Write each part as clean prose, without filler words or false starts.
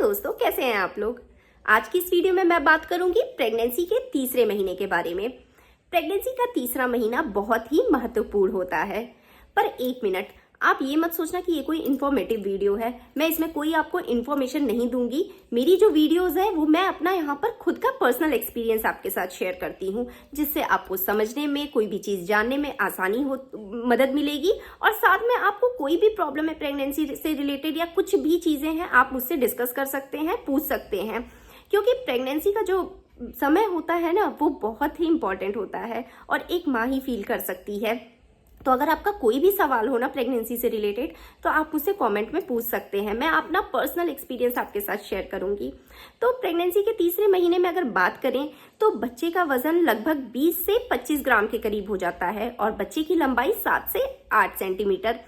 दोस्तों, कैसे हैं आप लोग। आज की इस वीडियो में मैं बात करूंगी प्रेगनेंसी के तीसरे महीने के बारे में। प्रेगनेंसी का तीसरा महीना बहुत ही महत्वपूर्ण होता है। पर एक मिनट, आप ये मत सोचना कि ये कोई इन्फॉर्मेटिव वीडियो है। मैं इसमें कोई आपको इन्फॉर्मेशन नहीं दूंगी। मेरी जो वीडियोस है वो मैं अपना यहाँ पर खुद का पर्सनल एक्सपीरियंस आपके साथ शेयर करती हूँ, जिससे आपको समझने में, कोई भी चीज जानने में आसानी हो, मदद मिलेगी। और साथ में आपको कोई भी प्रॉब्लम है प्रेगनेंसी से रिलेटेड या कुछ भी चीजें हैं, आप मुझसे डिस्कस कर सकते हैं, पूछ सकते हैं। क्योंकि प्रेगनेंसी का जो समय होता है ना, वो बहुत ही इंपॉर्टेंट होता है और एक माँ ही फील कर सकती है। तो अगर आपका कोई भी सवाल हो ना प्रेगनेंसी से रिलेटेड, तो आप मुझसे कमेंट में पूछ सकते हैं। मैं अपना पर्सनल एक्सपीरियंस आपके साथ शेयर करूंगी। तो प्रेगनेंसी के तीसरे महीने में अगर बात करें तो बच्चे का वजन लगभग 20 से 25 ग्राम के करीब हो जाता है और बच्चे की लंबाई 7 से 8 सेंटीमीटर।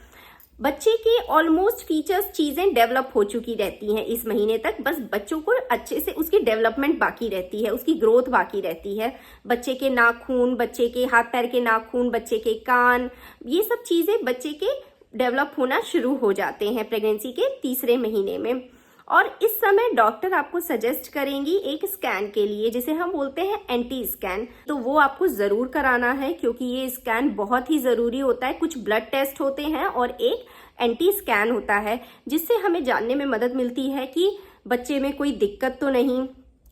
बच्चे की ऑलमोस्ट फीचर्स, चीजें डेवलप हो चुकी रहती हैं इस महीने तक। बस बच्चों को अच्छे से उसकी डेवलपमेंट बाकी रहती है, उसकी ग्रोथ बाकी रहती है। बच्चे के नाखून, बच्चे के हाथ पैर के नाखून, बच्चे के कान, ये सब चीजें बच्चे के डेवलप होना शुरू हो जाते हैं प्रेगनेंसी के तीसरे महीने में। और इस समय डॉक्टर आपको सजेस्ट करेंगी एक स्कैन के लिए, जिसे हम बोलते हैं एंटी स्कैन। तो वो आपको जरूर कराना है, क्योंकि ये स्कैन बहुत ही जरूरी होता है। कुछ ब्लड टेस्ट होते हैं और एक एंटी स्कैन होता है, जिससे हमें जानने में मदद मिलती है कि बच्चे में कोई दिक्कत तो नहीं,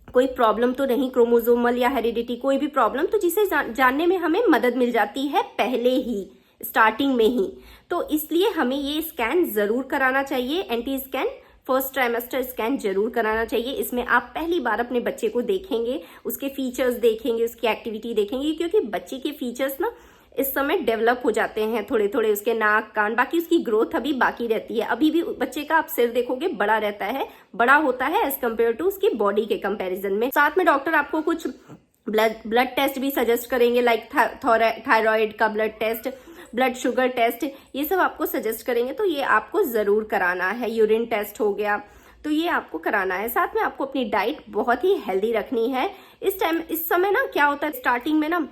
कोई प्रॉब्लम तो नहीं, क्रोमोसोमल या हेरिडिटी कोई भी प्रॉब्लम, तो जिसे जानने में हमें मदद मिल जाती है पहले ही, स्टार्टिंग में ही। तो इसलिए हमें ये स्कैन जरूर कराना चाहिए। Anti scan, first trimester scan जरूर कराना चाहिए। इसमें आप पहली बार अपने बच्चे को देखेंगे, उसके फीचर्स देखेंगे, उसकी एक्टिविटी देखेंगे, क्योंकि बच्चे के फीचर्स ना इस समय डेवलप हो जाते हैं थोड़े थोड़े। उसके नाक, कान, बाकी उसकी ग्रोथ अभी बाकी रहती है। अभी भी बच्चे का आप सिर देखोगे बड़ा रहता है, बड़ा होता है एज कम्पेयर टू उसकी बॉडी के कंपेरिजन में। साथ में डॉक्टर आपको कुछ ब्लड टेस्ट भी सजेस्ट करेंगे, लाइक थायराइड का blood test, blood sugar test, ये सब आपको सजेस्ट करेंगे। तो ये आपको जरूर कराना है। यूरिन टेस्ट हो गया, तो ये आपको कराना है। साथ में आपको अपनी डाइट बहुत ही हेल्दी रखनी है। इस समय ना क्या होता है, स्टार्टिंग में ना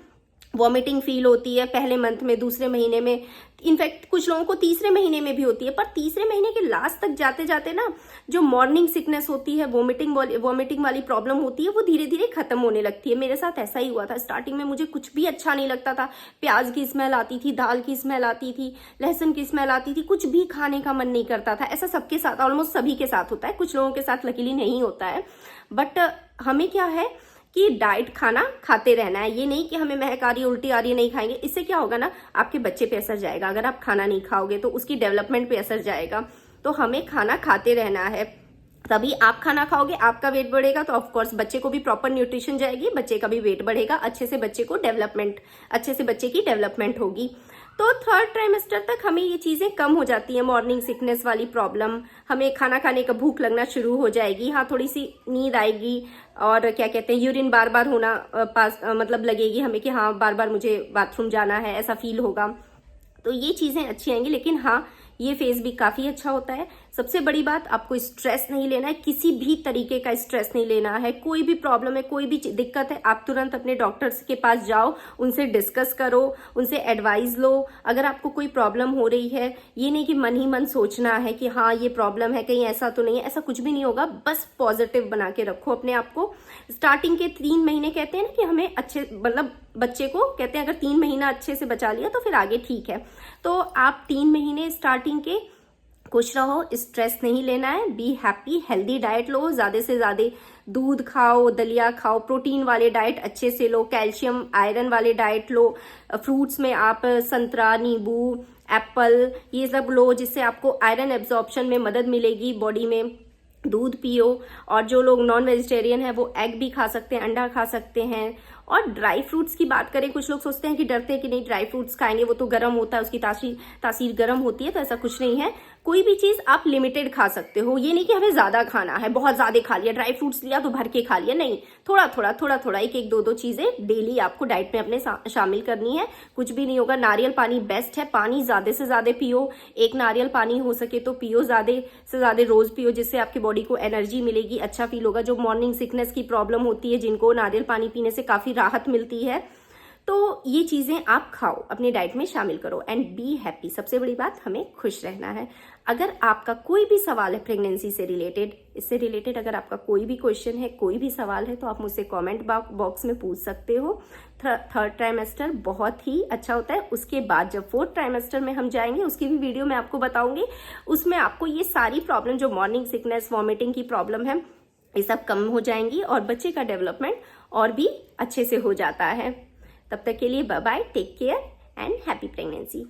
वॉमिटिंग फील होती है पहले मंथ में, दूसरे महीने में, इनफैक्ट कुछ लोगों को तीसरे महीने में भी होती है। पर तीसरे महीने के लास्ट तक जाते जाते ना जो मॉर्निंग सिकनेस होती है, वॉमिटिंग वाली प्रॉब्लम होती है, वो धीरे धीरे खत्म होने लगती है। मेरे साथ ऐसा ही हुआ था। स्टार्टिंग में मुझे कुछ भी अच्छा नहीं लगता था। प्याज की स्मेल आती थी, दाल की स्मेल आती थी, लहसुन की स्मेल आती थी, कुछ भी खाने का मन नहीं करता था। ऐसा सबके साथ, ऑलमोस्ट सभी के साथ होता है। कुछ लोगों के साथ लकीली नहीं होता है। बट हमें क्या है कि डाइट खाना खाते रहना है। ये नहीं कि हमें महक आ रही है, उल्टी आ रही है, नहीं खाएंगे। इससे क्या होगा ना, आपके बच्चे पे असर जाएगा। अगर आप खाना नहीं खाओगे तो उसकी डेवलपमेंट पे असर जाएगा। तो हमें खाना खाते रहना है, तभी आप खाना खाओगे, आपका वेट बढ़ेगा, तो ऑफकोर्स बच्चे को भी प्रॉपर न्यूट्रिशन जाएगी, बच्चे का भी वेट बढ़ेगा, अच्छे से बच्चे की डेवलपमेंट होगी। तो थर्ड ट्राइमेस्टर तक हमें ये चीजें कम हो जाती है। मॉर्निंग सिकनेस वाली प्रॉब्लम, हमें खाना खाने का भूख लगना शुरू हो जाएगी। हाँ, थोड़ी सी नींद आएगी और क्या कहते हैं, यूरिन बार बार होना मतलब लगेगी हमें कि हाँ बार बार मुझे बाथरूम जाना है, ऐसा फील होगा। तो ये चीजें अच्छी आएंगी। लेकिन हाँ, ये फेज भी काफी अच्छा होता है। सबसे बड़ी बात, आपको स्ट्रेस नहीं लेना है, किसी भी तरीके का स्ट्रेस नहीं लेना है। कोई भी प्रॉब्लम है, कोई भी दिक्कत है, आप तुरंत अपने डॉक्टर्स के पास जाओ, उनसे डिस्कस करो, उनसे एडवाइस लो। अगर आपको कोई प्रॉब्लम हो रही है, ये नहीं कि मन ही मन सोचना है कि हाँ ये प्रॉब्लम है, कहीं ऐसा तो नहीं है, ऐसा कुछ भी नहीं होगा। बस पॉजिटिव बना के रखो अपने आप को। स्टार्टिंग के 3 महीने कहते हैं ना कि हमें अच्छे, मतलब बच्चे को कहते हैं अगर 3 महीना अच्छे से बचा लिया तो फिर आगे ठीक है। तो आप 3 महीने स्टार्टिंग के खुश रहो, स्ट्रेस नहीं लेना है, बी हैप्पी, हेल्दी डाइट लो, ज्यादा से ज्यादा दूध खाओ, दलिया खाओ, प्रोटीन वाले डाइट अच्छे से लो, कैल्शियम आयरन वाले डाइट लो। फ्रूट्स में आप संतरा, नींबू, एप्पल, ये सब लो, जिससे आपको आयरन एब्जॉर्प्शन में मदद मिलेगी बॉडी में। दूध पियो। और जो लोग नॉन वेजिटेरियन है वो एग भी खा सकते हैं, अंडा खा सकते हैं। और ड्राई फ्रूट्स की बात करें, कुछ लोग सोचते हैं कि डरते हैं कि नहीं ड्राई फ्रूट्स खाएंगे, वो तो गर्म होता है, उसकी तासीर गर्म होती है। तो ऐसा कुछ नहीं है। कोई भी चीज आप लिमिटेड खा सकते हो। ये नहीं कि हमें ज्यादा खाना है, बहुत ज्यादा खा लिया, ड्राई फ्रूट्स लिया तो भर के खा लिया, नहीं। थोड़ा थोड़ा एक दो चीजें डेली आपको डाइट में अपने शामिल करनी है। कुछ भी नहीं होगा। नारियल पानी बेस्ट है, पानी ज्यादा से ज्यादा पियो। एक नारियल पानी हो सके तो पियो, ज्यादा से ज्यादा रोज पियो, जिससे आपकी बॉडी को एनर्जी मिलेगी, अच्छा फील होगा। जो मॉर्निंग सिकनेस की प्रॉब्लम होती है, जिनको नारियल पानी पीने से काफी राहत मिलती है। तो ये चीजें आप खाओ, अपनी डाइट में शामिल करो एंड बी हैप्पी। सबसे बड़ी बात, हमें खुश रहना है। अगर आपका कोई भी सवाल है प्रेगनेंसी से रिलेटेड, इससे रिलेटेड अगर आपका कोई भी क्वेश्चन है, कोई भी सवाल है, तो आप मुझसे कमेंट बॉक्स में पूछ सकते हो। थर्ड ट्राइमेस्टर बहुत ही अच्छा होता है। उसके बाद जब फोर्थ ट्राइमेस्टर में हम जाएंगे, उसकी भी वीडियो मैं आपको बताऊंगी। उसमें आपको ये सारी प्रॉब्लम, जो मॉर्निंग सिकनेस, वॉमिटिंग की प्रॉब्लम है, ये सब कम हो जाएंगी और बच्चे का डेवलपमेंट और भी अच्छे से हो जाता है। तब तक के लिए bye bye, take care and happy pregnancy.